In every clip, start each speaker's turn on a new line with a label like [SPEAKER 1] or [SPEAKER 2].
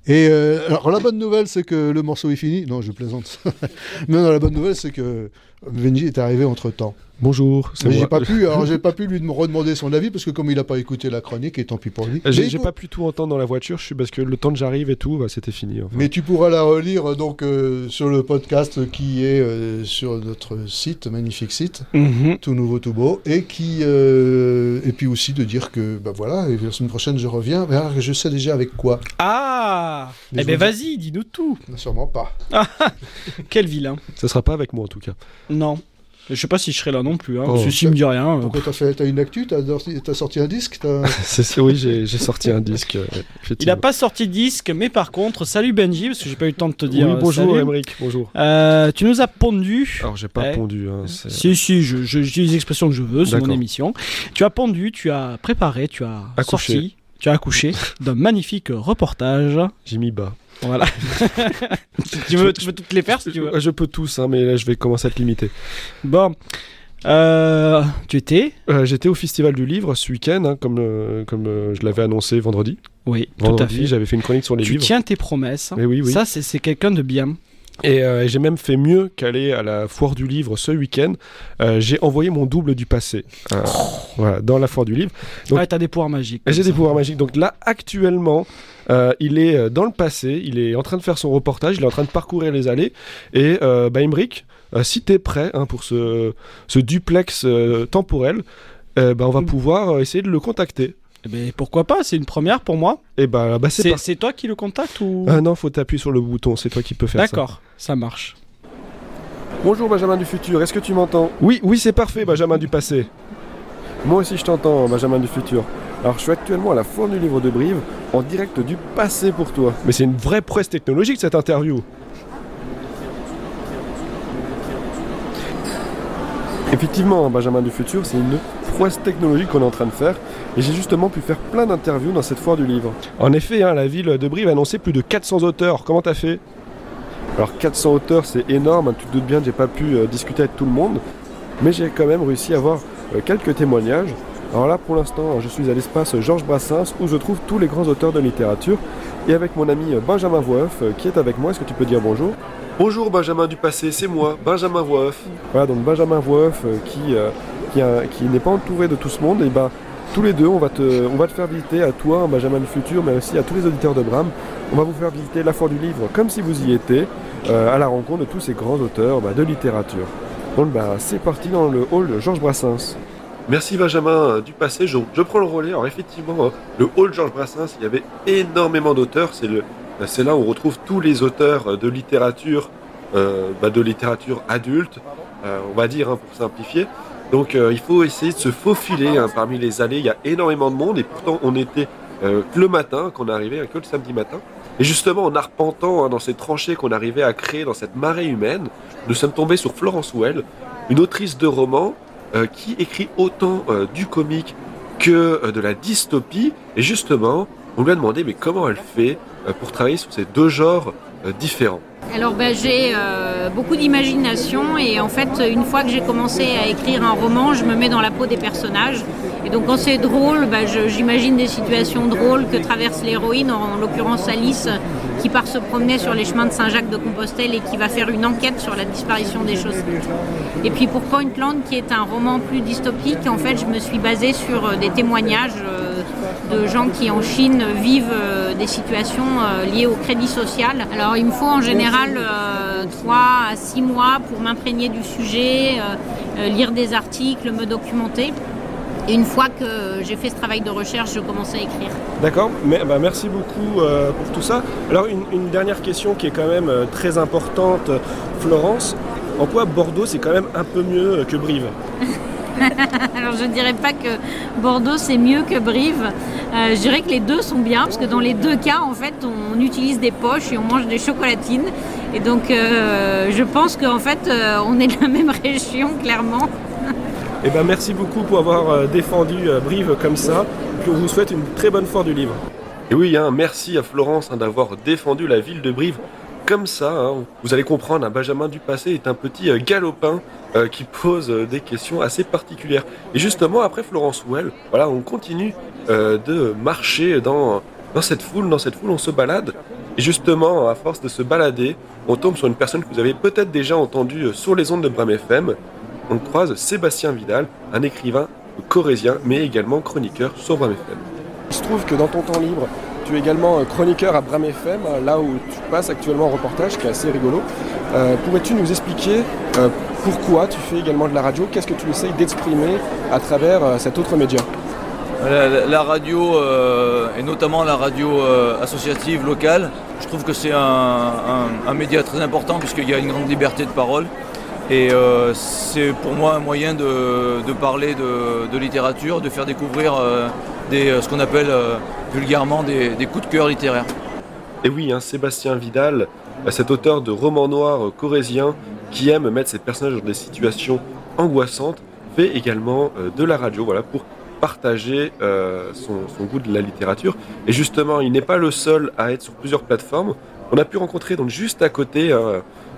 [SPEAKER 1] Et alors la bonne nouvelle, c'est que le morceau est fini. Non, je plaisante. Non, la bonne nouvelle, c'est que Benji est arrivé entre-temps.
[SPEAKER 2] Bonjour, c'est
[SPEAKER 1] Mais
[SPEAKER 2] moi.
[SPEAKER 1] j'ai pas pu lui redemander son avis parce que comme il n'a pas écouté la chronique, et tant pis pour lui.
[SPEAKER 2] J'ai pas pu tout entendre dans la voiture, parce que le temps que j'arrive et tout, c'était fini. Enfin.
[SPEAKER 1] Mais tu pourras la relire donc sur le podcast qui est sur notre site, magnifique site, tout nouveau, tout beau, et puis aussi de dire que voilà, et la semaine prochaine je reviens, mais alors, je sais déjà avec quoi.
[SPEAKER 3] Ah,
[SPEAKER 1] Mais
[SPEAKER 3] eh ben vas-y, dis-nous tout.
[SPEAKER 1] Sûrement pas.
[SPEAKER 3] Quel vilain.
[SPEAKER 2] Ça sera pas avec moi en tout cas.
[SPEAKER 3] Non. Je sais pas si je serai là non plus, hein.
[SPEAKER 2] Oh.
[SPEAKER 3] Ceci me dit rien.
[SPEAKER 1] Pourquoi t'as une actu, t'as sorti un disque,
[SPEAKER 2] Oui, j'ai sorti un disque.
[SPEAKER 3] Il a pas sorti de disque, mais par contre, salut Benji, parce que j'ai pas eu le temps de te dire.
[SPEAKER 2] Oui, bonjour
[SPEAKER 3] salut.
[SPEAKER 2] Émeric, bonjour.
[SPEAKER 3] Tu nous as pondu.
[SPEAKER 2] Alors j'ai pas pondu. Hein,
[SPEAKER 3] si, j'utilise l'expression que je veux, c'est mon émission. Tu as pondu, tu as préparé, tu as sorti, tu as accouché d'un magnifique reportage.
[SPEAKER 2] J'ai mis bas.
[SPEAKER 3] Voilà. tu veux toutes les faire si tu veux.
[SPEAKER 2] Je peux tous, mais là je vais commencer à te limiter.
[SPEAKER 3] Bon. Tu étais
[SPEAKER 2] J'étais au Festival du Livre ce week-end, comme je l'avais annoncé vendredi.
[SPEAKER 3] Oui,
[SPEAKER 2] vendredi,
[SPEAKER 3] tout à fait.
[SPEAKER 2] J'avais fait une chronique sur les livres.
[SPEAKER 3] Tu tiens tes promesses.
[SPEAKER 2] Mais oui.
[SPEAKER 3] Ça, c'est quelqu'un de bien.
[SPEAKER 2] Et j'ai même fait mieux qu'aller à la foire du livre ce week-end. J'ai envoyé mon double du passé voilà, dans la foire du livre. Donc,
[SPEAKER 3] t'as des pouvoirs magiques.
[SPEAKER 2] J'ai des pouvoirs magiques. Donc là, actuellement, il est dans le passé. Il est en train de faire son reportage. Il est en train de parcourir les allées. Et Émeric, si t'es prêt pour ce duplex temporel, on va pouvoir essayer de le contacter.
[SPEAKER 3] Mais pourquoi pas, c'est une première pour moi.
[SPEAKER 2] Et c'est
[SPEAKER 3] toi qui le contacte ou
[SPEAKER 2] non, faut t'appuyer sur le bouton, c'est toi qui peux faire ça.
[SPEAKER 3] D'accord, ça marche.
[SPEAKER 2] Bonjour Benjamin du futur, est-ce que tu m'entends ? Oui, c'est parfait Benjamin du passé. Moi aussi je t'entends Benjamin du futur. Alors je suis actuellement à la foire du livre de Brive, en direct du passé pour toi. Mais c'est une vraie prouesse technologique cette interview. Effectivement, Benjamin du futur, c'est une prouesse technologique qu'on est en train de faire, et j'ai justement pu faire plein d'interviews dans cette foire du livre. En effet, la ville de Brive a annoncé plus de 400 auteurs. Comment t'as fait ? Alors 400 auteurs, c'est énorme, tu te doutes bien que j'ai pas pu discuter avec tout le monde, mais j'ai quand même réussi à avoir quelques témoignages. Alors là, pour l'instant, je suis à l'espace Georges Brassens, où je trouve tous les grands auteurs de littérature, et avec mon ami Benjamin Voix-Off, qui est avec moi. Est-ce que tu peux dire bonjour ? Bonjour Benjamin du passé, c'est moi, Benjamin Voix-Off. Voilà, donc Benjamin Voix-Off qui n'est pas entouré de tout ce monde, et tous les deux, on va te faire visiter à toi, Benjamin du futur, mais aussi à tous les auditeurs de Bram. On va vous faire visiter la foire du livre comme si vous y étiez, à la rencontre de tous ces grands auteurs de littérature. Donc c'est parti dans le hall Georges Brassens. Merci Benjamin du passé, je prends le relais. Alors effectivement, le hall Georges Brassens, il y avait énormément d'auteurs, c'est là où on retrouve tous les auteurs de littérature adulte, on va dire pour simplifier. Donc il faut essayer de se faufiler parmi les allées, il y a énormément de monde et pourtant on était que le matin, qu'on arrivait que le samedi matin. Et justement en arpentant dans ces tranchées qu'on arrivait à créer dans cette marée humaine, nous sommes tombés sur Florence Well, une autrice de romans qui écrit autant du comique que de la dystopie. Et justement, on lui a demandé mais comment elle fait pour travailler sur ces deux genres différents.
[SPEAKER 4] Alors j'ai beaucoup d'imagination et en fait une fois que j'ai commencé à écrire un roman, je me mets dans la peau des personnages. Et donc quand c'est drôle, j'imagine des situations drôles que traverse l'héroïne, en l'occurrence Alice, qui part se promener sur les chemins de Saint-Jacques-de-Compostelle et qui va faire une enquête sur la disparition des chaussettes. Et puis pour Pointland, qui est un roman plus dystopique, en fait je me suis basée sur des témoignages de gens qui en Chine vivent des situations liées au crédit social. Alors il me faut en général 3 à 6 mois pour m'imprégner du sujet, lire des articles, me documenter. Et une fois que j'ai fait ce travail de recherche, je commence à écrire.
[SPEAKER 2] D'accord, merci beaucoup pour tout ça. Alors une dernière question qui est quand même très importante, Florence. En quoi Bordeaux c'est quand même un peu mieux que Brive ?
[SPEAKER 4] Alors je ne dirais pas que Bordeaux c'est mieux que Brive. Je dirais que les deux sont bien parce que dans les deux cas en fait on utilise des poches et on mange des chocolatines. Et donc je pense qu'en fait on est de la même région clairement.
[SPEAKER 2] Merci beaucoup pour avoir défendu Brive comme ça. Puis on vous souhaite une très bonne foire du livre. Et oui, merci à Florence d'avoir défendu la ville de Brive comme ça. Vous allez comprendre, Benjamin du passé est un petit galopin qui pose des questions assez particulières. Et justement, après Florence Well, on continue de marcher dans dans cette foule, on se balade. Et justement, à force de se balader, on tombe sur une personne que vous avez peut-être déjà entendue sur les ondes de Bram FM. On croise Sébastien Vidal, un écrivain corrézien, mais également chroniqueur sur Bram FM. Il se trouve que dans ton temps libre, tu es également chroniqueur à Bram FM, là où tu passes actuellement un reportage qui est assez rigolo. Pourrais-tu nous expliquer pourquoi tu fais également de la radio ? Qu'est-ce que tu essayes d'exprimer à travers cet autre média ?
[SPEAKER 5] La radio, et notamment la radio associative locale, je trouve que c'est un média très important puisqu'il y a une grande liberté de parole. Et c'est pour moi un moyen de parler de littérature, de faire découvrir ce qu'on appelle vulgairement des coups de cœur littéraires.
[SPEAKER 2] Et oui, Sébastien Vidal, cet auteur de romans noirs corréziens qui aime mettre ses personnages dans des situations angoissantes, fait également de la radio, pour partager son goût de la littérature. Et justement, il n'est pas le seul à être sur plusieurs plateformes. On a pu rencontrer donc juste à côté,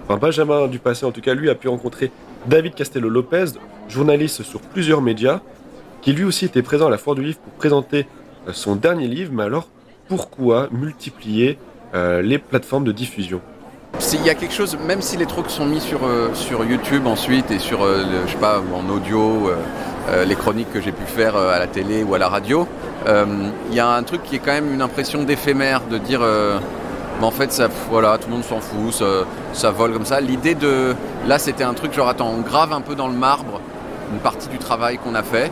[SPEAKER 2] Benjamin Dupassé en tout cas, lui a pu rencontrer David Castello-Lopez, journaliste sur plusieurs médias, qui lui aussi était présent à la Foire du Livre pour présenter son dernier livre. Mais alors, pourquoi multiplier les plateformes de diffusion ?
[SPEAKER 6] Il y a quelque chose, même si les trucs sont mis sur YouTube ensuite et sur, en audio, les chroniques que j'ai pu faire à la télé ou à la radio, il y a un truc qui est quand même une impression d'éphémère, de dire en fait tout le monde s'en fout, ça vole comme ça. L'idée de, là c'était un truc genre on grave un peu dans le marbre une partie du travail qu'on a fait.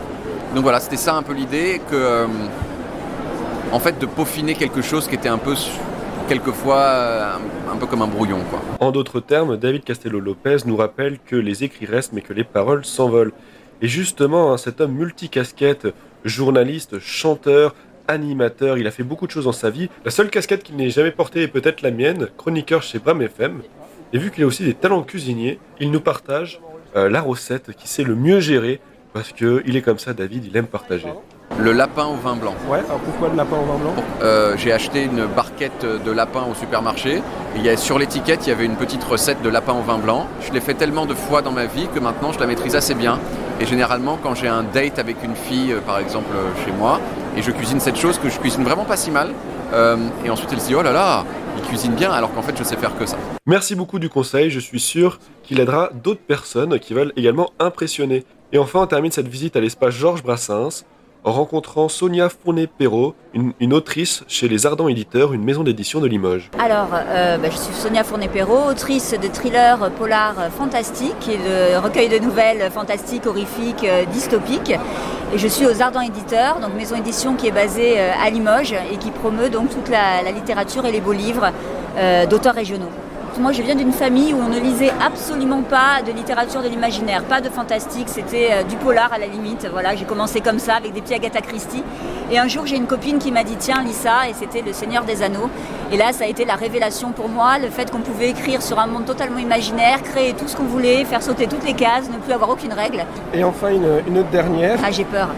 [SPEAKER 6] Donc voilà, c'était ça un peu l'idée, que en fait de peaufiner quelque chose qui était un peu quelquefois un peu comme un brouillon, quoi.
[SPEAKER 2] En d'autres termes, David Castello-Lopez nous rappelle que les écrits restent mais que les paroles s'envolent. Et justement, cet homme multicasquette, journaliste, chanteur, animateur, il a fait beaucoup de choses dans sa vie. La seule casquette qu'il n'ait jamais portée est peut-être la mienne, chroniqueur chez Bram FM. Et vu qu'il a aussi des talents cuisiniers, il nous partage la recette qui sait le mieux gérer, parce qu'il est comme ça, David, il aime partager.
[SPEAKER 6] Le lapin au vin blanc.
[SPEAKER 2] Ouais, alors pourquoi le lapin au vin blanc ?
[SPEAKER 6] J'ai acheté une barquette de lapin au supermarché. Et sur l'étiquette, il y avait une petite recette de lapin au vin blanc. Je l'ai fait tellement de fois dans ma vie que maintenant je la maîtrise assez bien. Et généralement, quand j'ai un date avec une fille, par exemple chez moi, et je cuisine cette chose que je cuisine vraiment pas si mal, et ensuite elle se dit oh là là, il cuisine bien, alors qu'en fait je sais faire que ça.
[SPEAKER 2] Merci beaucoup du conseil, je suis sûr qu'il aidera d'autres personnes qui veulent également impressionner. Et enfin, on termine cette visite à l'espace Georges Brassens en rencontrant Sonia Fournet-Perrault, une autrice chez Les Ardents Éditeurs, une maison d'édition de Limoges.
[SPEAKER 7] Alors, je suis Sonia Fournet-Perrault, autrice de thrillers polar fantastiques et de recueils de nouvelles fantastiques, horrifiques, dystopiques. Et je suis aux Ardents Éditeurs, donc maison d'édition qui est basée à Limoges et qui promeut donc toute la littérature et les beaux livres d'auteurs régionaux. Moi, je viens d'une famille où on ne lisait absolument pas de littérature de l'imaginaire, pas de fantastique, c'était du polar à la limite. Voilà, j'ai commencé comme ça, avec des petits Agatha Christie. Et un jour, j'ai une copine qui m'a dit « Tiens, lis ça », et c'était Le Seigneur des Anneaux. Et là, ça a été la révélation pour moi, le fait qu'on pouvait écrire sur un monde totalement imaginaire, créer tout ce qu'on voulait, faire sauter toutes les cases, ne plus avoir aucune règle.
[SPEAKER 2] Et enfin, une autre dernière.
[SPEAKER 7] Ah, j'ai peur.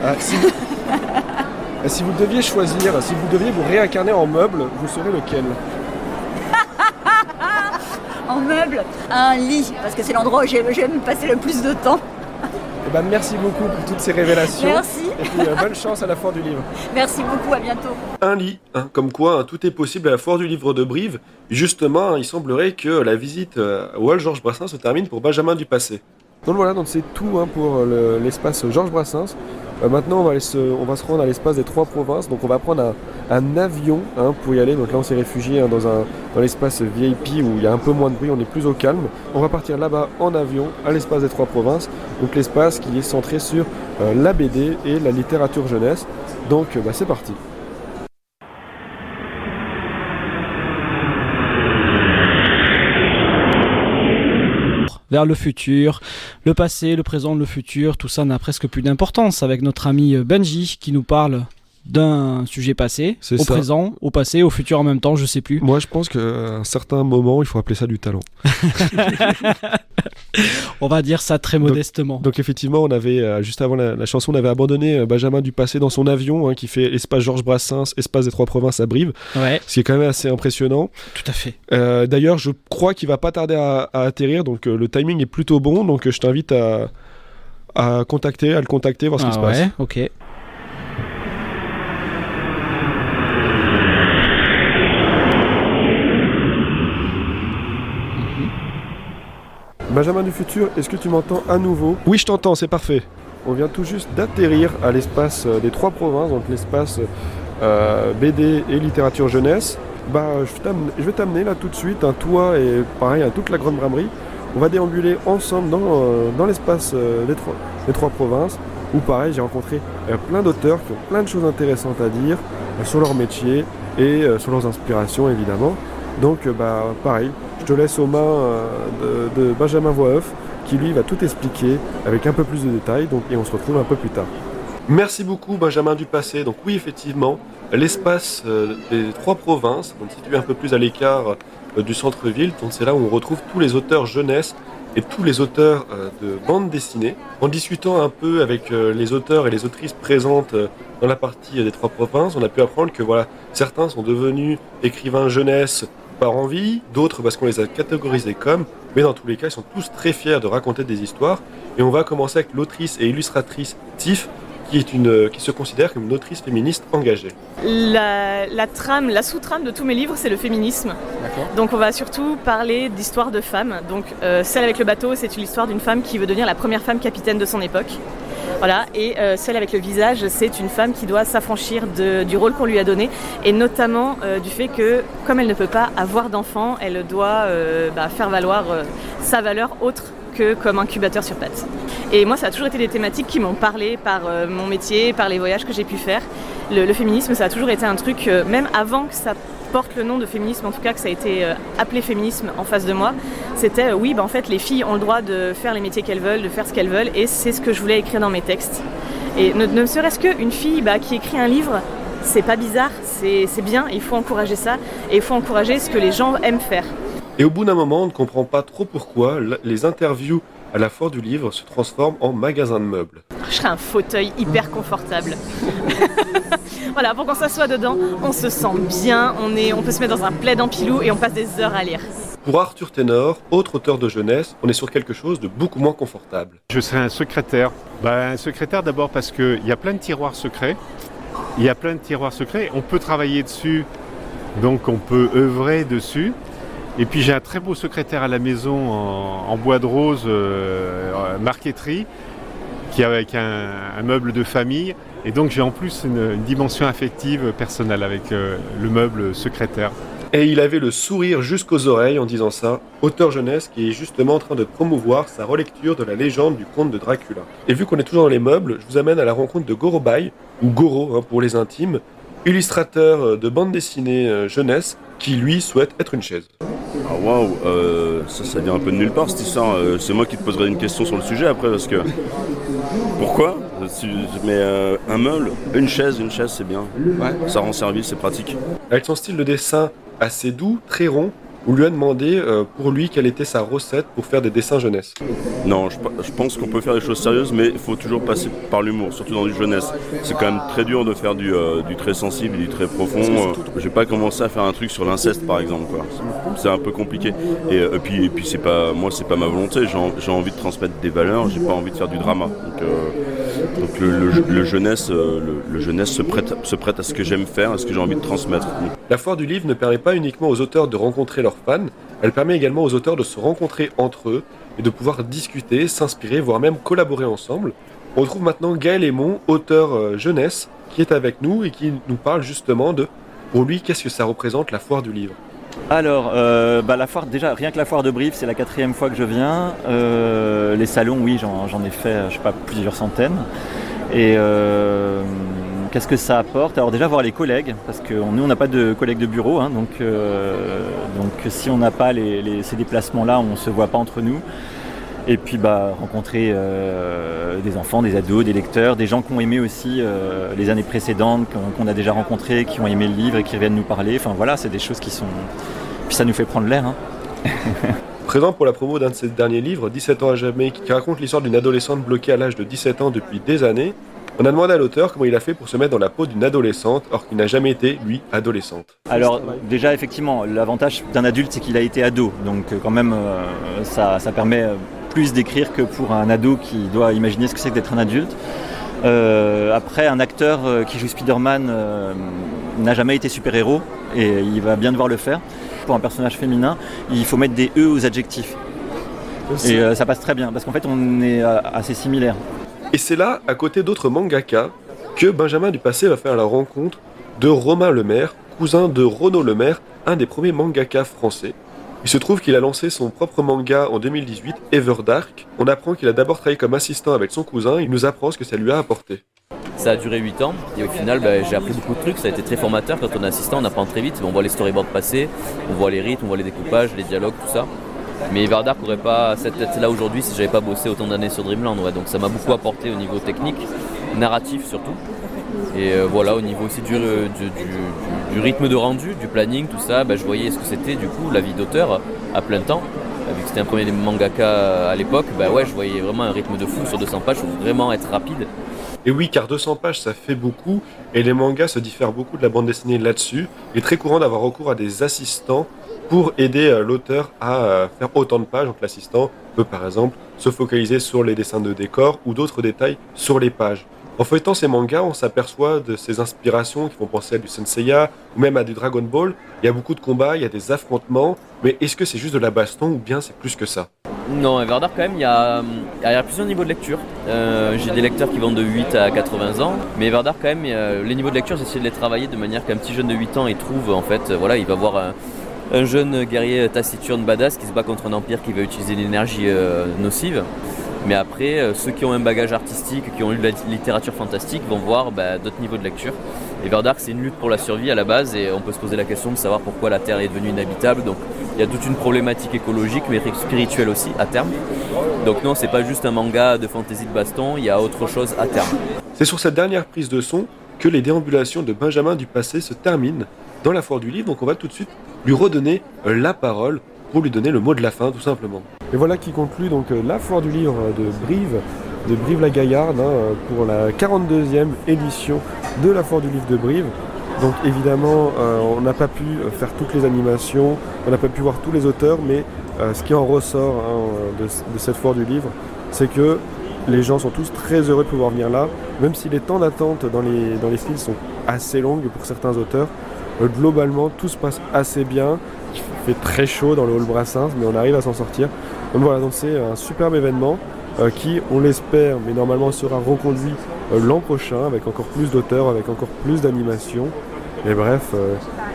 [SPEAKER 2] Si vous deviez choisir, si vous deviez vous réincarner en meuble, vous serez lequel ?
[SPEAKER 7] En meuble, un lit, parce que c'est l'endroit où j'aime passer le plus de temps.
[SPEAKER 2] Eh ben, merci beaucoup pour toutes ces révélations.
[SPEAKER 7] Merci.
[SPEAKER 2] Et puis bonne chance à la Foire du Livre.
[SPEAKER 7] Merci beaucoup, à bientôt.
[SPEAKER 2] Un lit, comme quoi tout est possible à la Foire du Livre de Brive. Justement, il semblerait que la visite au hall Georges Brassens se termine pour Benjamin Dupassé. Donc voilà, donc c'est tout pour l'espace Georges Brassens. Maintenant, on va se rendre à l'espace des Trois Provinces. Donc on va prendre un avion pour y aller. Donc là, on s'est réfugié dans l'espace VIP où il y a un peu moins de bruit, on est plus au calme. On va partir là-bas en avion à l'espace des Trois Provinces. Donc l'espace qui est centré sur la BD et la littérature jeunesse. Donc c'est parti.
[SPEAKER 3] Vers le futur, le passé, le présent, le futur, tout ça n'a presque plus d'importance avec notre ami Benji qui nous parle d'un sujet passé, présent, au passé, au futur en même temps, je sais plus.
[SPEAKER 2] Moi je pense qu'à un certain moment, il faut appeler ça du talent.
[SPEAKER 3] On va dire ça très modestement.
[SPEAKER 2] Donc effectivement, on avait, juste avant la chanson, on avait abandonné Benjamin Dupassé dans son avion qui fait espace Georges Brassens, espace des Trois Provinces à Brive, ce qui est quand même assez impressionnant.
[SPEAKER 3] Tout à fait.
[SPEAKER 2] D'ailleurs, je crois qu'il va pas tarder à atterrir, donc le timing est plutôt bon, donc je t'invite à le contacter, voir ce qui se passe.
[SPEAKER 3] Ouais, ok.
[SPEAKER 2] Benjamin du futur, est-ce que tu m'entends à nouveau? Oui, je t'entends, c'est parfait. On vient tout juste d'atterrir à l'espace des 3 provinces, donc l'espace BD et littérature jeunesse. Je vais t'amener là tout de suite, toi et pareil à toute la Grande Bramerie. On va déambuler ensemble dans l'espace des 3 provinces, où pareil j'ai rencontré plein d'auteurs qui ont plein de choses intéressantes à dire sur leur métier et sur leurs inspirations évidemment. Donc pareil, je te laisse aux mains de Benjamin Voix-Off qui lui va tout expliquer avec un peu plus de détails et on se retrouve un peu plus tard. Merci beaucoup Benjamin du passé. Donc oui effectivement, l'espace des 3 provinces, donc situé un peu plus à l'écart du centre-ville, donc c'est là où on retrouve tous les auteurs jeunesse et tous les auteurs de bande dessinée. En discutant un peu avec les auteurs et les autrices présentes dans la partie des 3 provinces, on a pu apprendre que certains sont devenus écrivains jeunesse par envie, d'autres parce qu'on les a catégorisés comme, mais dans tous les cas ils sont tous très fiers de raconter des histoires. Et on va commencer avec l'autrice et illustratrice Tiff, qui se considère comme une autrice féministe engagée.
[SPEAKER 8] La sous-trame de tous mes livres, c'est le féminisme. D'accord. Donc on va surtout parler d'histoires de femmes. Donc celle avec le bateau, c'est l'histoire d'une femme qui veut devenir la première femme capitaine de son époque. Voilà. Et celle avec le visage, c'est une femme qui doit s'affranchir du rôle qu'on lui a donné, et notamment du fait que, comme elle ne peut pas avoir d'enfant, elle doit faire valoir sa valeur autre que comme incubateur sur pattes. Et moi, ça a toujours été des thématiques qui m'ont parlé par mon métier, par les voyages que j'ai pu faire. Le féminisme, ça a toujours été un truc, même avant que ça porte le nom de féminisme, en tout cas que ça a été appelé féminisme en face de moi, c'était en fait les filles ont le droit de faire les métiers qu'elles veulent, de faire ce qu'elles veulent, et c'est ce que je voulais écrire dans mes textes. Et ne serait-ce qu'une fille qui écrit un livre, c'est pas bizarre, c'est bien, il faut encourager ça, et il faut encourager ce que les gens aiment faire.
[SPEAKER 2] Et au bout d'un moment, on ne comprend pas trop pourquoi les interviews à la foire du livre se transforment en magasin de meubles.
[SPEAKER 8] Je serais un fauteuil hyper confortable. Voilà, pour qu'on s'assoie dedans, on se sent bien, on peut se mettre dans un plaid en pilou et on passe des heures à lire.
[SPEAKER 2] Pour Arthur Ténor, autre auteur de jeunesse, on est sur quelque chose de beaucoup moins confortable.
[SPEAKER 9] Je serais un secrétaire. Un secrétaire d'abord parce qu'il y a plein de tiroirs secrets. On peut travailler dessus, donc on peut œuvrer dessus. Et puis j'ai un très beau secrétaire à la maison en bois de rose marqueterie, qui est avec un meuble de famille. Et donc j'ai en plus une dimension affective personnelle avec le meuble secrétaire.
[SPEAKER 2] Et il avait le sourire jusqu'aux oreilles en disant ça, auteur jeunesse qui est justement en train de promouvoir sa relecture de la légende du conte de Dracula. Et vu qu'on est toujours dans les meubles, je vous amène à la rencontre de Goro Bay, ou Goro pour les intimes, illustrateur de bande dessinée jeunesse, qui lui souhaite être une chaise.
[SPEAKER 10] Ah waouh, ça vient un peu de nulle part cette histoire. C'est moi qui te poserai une question sur le sujet après parce que... Pourquoi ? Mais un meuble, une chaise c'est bien. Ouais. Ça rend service, c'est pratique.
[SPEAKER 2] Avec son style de dessin assez doux, très rond, on lui a demandé pour lui quelle était sa recette pour faire des dessins jeunesse.
[SPEAKER 10] Non, je pense qu'on peut faire des choses sérieuses, mais il faut toujours passer par l'humour, surtout dans du jeunesse. C'est quand même très dur de faire du très sensible et du très profond. Je vais pas commencer à faire un truc sur l'inceste par exemple, quoi. C'est un peu compliqué. Et puis c'est pas ma volonté. J'ai envie de transmettre des valeurs, j'ai pas envie de faire du drama. Donc le jeunesse se prête à ce que j'aime faire, à ce que j'ai envie de transmettre.
[SPEAKER 2] La foire du livre ne permet pas uniquement aux auteurs de rencontrer leurs fans, elle permet également aux auteurs de se rencontrer entre eux et de pouvoir discuter, s'inspirer, voire même collaborer ensemble. On retrouve maintenant Gaël Aymon, auteur jeunesse, qui est avec nous et qui nous parle justement de, pour lui, qu'est-ce que ça représente la foire du livre.
[SPEAKER 11] Alors, la foire, déjà, rien que la foire de Brive, c'est la 4e fois que je viens. Les salons, oui, j'en ai fait, plusieurs centaines. Et qu'est-ce que ça apporte ? Alors déjà, voir les collègues, parce que nous, on n'a pas de collègues de bureau, donc si on n'a pas ces déplacements-là, on ne se voit pas entre nous. Et puis rencontrer des enfants, des ados, des lecteurs, des gens qui ont aimé aussi les années précédentes, qu'on a déjà rencontrés, qui ont aimé le livre et qui viennent nous parler. Enfin voilà, c'est des choses qui sont... Puis ça nous fait prendre l'air.
[SPEAKER 2] Présent pour la promo d'un de ses derniers livres, 17 ans à jamais, qui raconte l'histoire d'une adolescente bloquée à l'âge de 17 ans depuis des années, on a demandé à l'auteur comment il a fait pour se mettre dans la peau d'une adolescente, or qu'il n'a jamais été, lui, adolescente.
[SPEAKER 11] Alors déjà, effectivement, l'avantage d'un adulte, c'est qu'il a été ado. Donc quand même, ça permet plus d'écrire que pour un ado qui doit imaginer ce que c'est que d'être un adulte. Après, un acteur qui joue Spider-Man n'a jamais été super-héros et il va bien devoir le faire. Pour un personnage féminin, il faut mettre des E aux adjectifs. Et ça passe très bien, parce qu'en fait, on est assez similaires.
[SPEAKER 2] Et c'est là, à côté d'autres mangaka, que Benjamin Dupassé va faire la rencontre de Romain Lemaire, cousin de Renaud Lemaire, un des premiers mangaka français. Il se trouve qu'il a lancé son propre manga en 2018, Everdark. On apprend qu'il a d'abord travaillé comme assistant avec son cousin, il nous apprend ce que ça lui a apporté.
[SPEAKER 12] Ça a duré 8 ans et au final j'ai appris beaucoup de trucs, ça a été très formateur. Quand on est assistant, on apprend très vite, on voit les storyboards passer, on voit les rythmes, on voit les découpages, les dialogues, tout ça. Mais Everdark n'aurait pas cette tête-là aujourd'hui si j'avais pas bossé autant d'années sur Dreamland. Ouais. Donc ça m'a beaucoup apporté au niveau technique, narratif surtout. Et voilà, au niveau aussi du rythme de rendu, du planning, tout ça, je voyais ce que c'était du coup la vie d'auteur à plein temps. Vu que c'était un premier mangaka à l'époque, je voyais vraiment un rythme de fou sur 200 pages, il faut vraiment être rapide.
[SPEAKER 2] Et oui, car 200 pages, ça fait beaucoup, et les mangas se diffèrent beaucoup de la bande dessinée là-dessus. Il est très courant d'avoir recours à des assistants pour aider l'auteur à faire autant de pages. Donc l'assistant peut par exemple se focaliser sur les dessins de décors ou d'autres détails sur les pages. En feuilletant ces mangas, on s'aperçoit de ces inspirations qui font penser à du Senseiya ou même à du Dragon Ball. Il y a beaucoup de combats, il y a des affrontements, mais est-ce que c'est juste de la baston ou bien c'est plus que ça ?
[SPEAKER 12] Non, Everdark quand même, il y a plusieurs niveaux de lecture. J'ai des lecteurs qui vont de 8 à 80 ans, mais Everdark quand même, les niveaux de lecture, j'ai essayé de les travailler de manière qu'un petit jeune de 8 ans, il trouve en fait, il va voir un jeune guerrier taciturne badass qui se bat contre un empire qui va utiliser l'énergie nocive. Mais après, ceux qui ont un bagage artistique, qui ont lu de la littérature fantastique, vont voir d'autres niveaux de lecture. Everdark, c'est une lutte pour la survie à la base, et on peut se poser la question de savoir pourquoi la Terre est devenue inhabitable. Donc il y a toute une problématique écologique, mais spirituelle aussi, à terme. Donc non, c'est pas juste un manga de fantasy de baston, il y a autre chose à terme.
[SPEAKER 2] C'est sur cette dernière prise de son que les déambulations de Benjamin Dupassé se terminent dans la foire du livre. Donc on va tout de suite lui redonner la parole pour lui donner le mot de la fin, tout simplement. Et voilà qui conclut donc la foire du livre de Brive-la-Gaillarde, pour la 42e édition de la foire du livre de Brive. Donc évidemment, on n'a pas pu faire toutes les animations, on n'a pas pu voir tous les auteurs, mais ce qui en ressort de cette foire du livre, c'est que les gens sont tous très heureux de pouvoir venir là, même si les temps d'attente dans les files sont assez longues pour certains auteurs. Globalement, tout se passe assez bien. Il fait très chaud dans le hall Brassens, mais on arrive à s'en sortir. Donc voilà, donc c'est un superbe événement qui, on l'espère, mais normalement sera reconduit l'an prochain avec encore plus d'auteurs, avec encore plus d'animations. Et bref,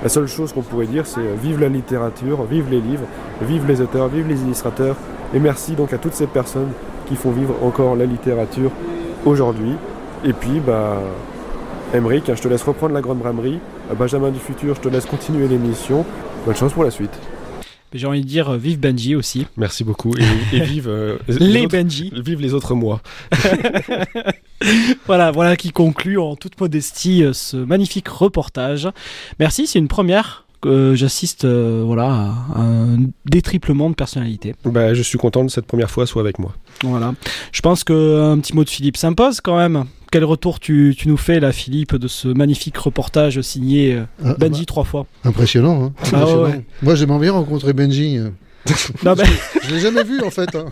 [SPEAKER 2] la seule chose qu'on pourrait dire, c'est vive la littérature, vive les livres, vive les auteurs, vive les illustrateurs. Et merci donc à toutes ces personnes qui font vivre encore la littérature aujourd'hui. Et puis, Aymeric, je te laisse reprendre la grande bramerie. Benjamin du futur, je te laisse continuer l'émission. Bonne chance pour la suite.
[SPEAKER 3] J'ai envie de dire vive Benji aussi.
[SPEAKER 2] Merci beaucoup. Et vive
[SPEAKER 3] les Benji.
[SPEAKER 2] Vive les autres mois.
[SPEAKER 3] Voilà qui conclut en toute modestie ce magnifique reportage. Merci, c'est une première. J'assiste à un détriplement de personnalité.
[SPEAKER 2] Je suis content de cette première fois soit avec moi.
[SPEAKER 3] Voilà. Je pense qu'un petit mot de Philippe s'impose quand même. Quel retour tu nous fais là, Philippe, de ce magnifique reportage signé Benji 3 fois.
[SPEAKER 1] Impressionnant, hein. Impressionnant.
[SPEAKER 3] Ouais.
[SPEAKER 1] Moi j'aimerais bien rencontrer Benji.
[SPEAKER 3] Non,
[SPEAKER 1] je l'ai jamais vu en fait. Hein.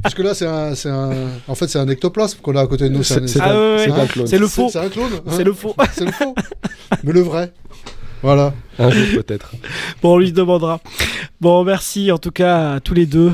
[SPEAKER 1] Parce que là c'est un ectoplasme qu'on a à côté de nous.
[SPEAKER 3] C'est un clone. C'est le faux.
[SPEAKER 1] C'est un clone. Hein.
[SPEAKER 3] C'est le faux.
[SPEAKER 1] C'est le faux. Mais le vrai. Voilà.
[SPEAKER 2] Un jour peut-être.
[SPEAKER 3] Bon, on lui demandera. Bon, merci en tout cas à tous les deux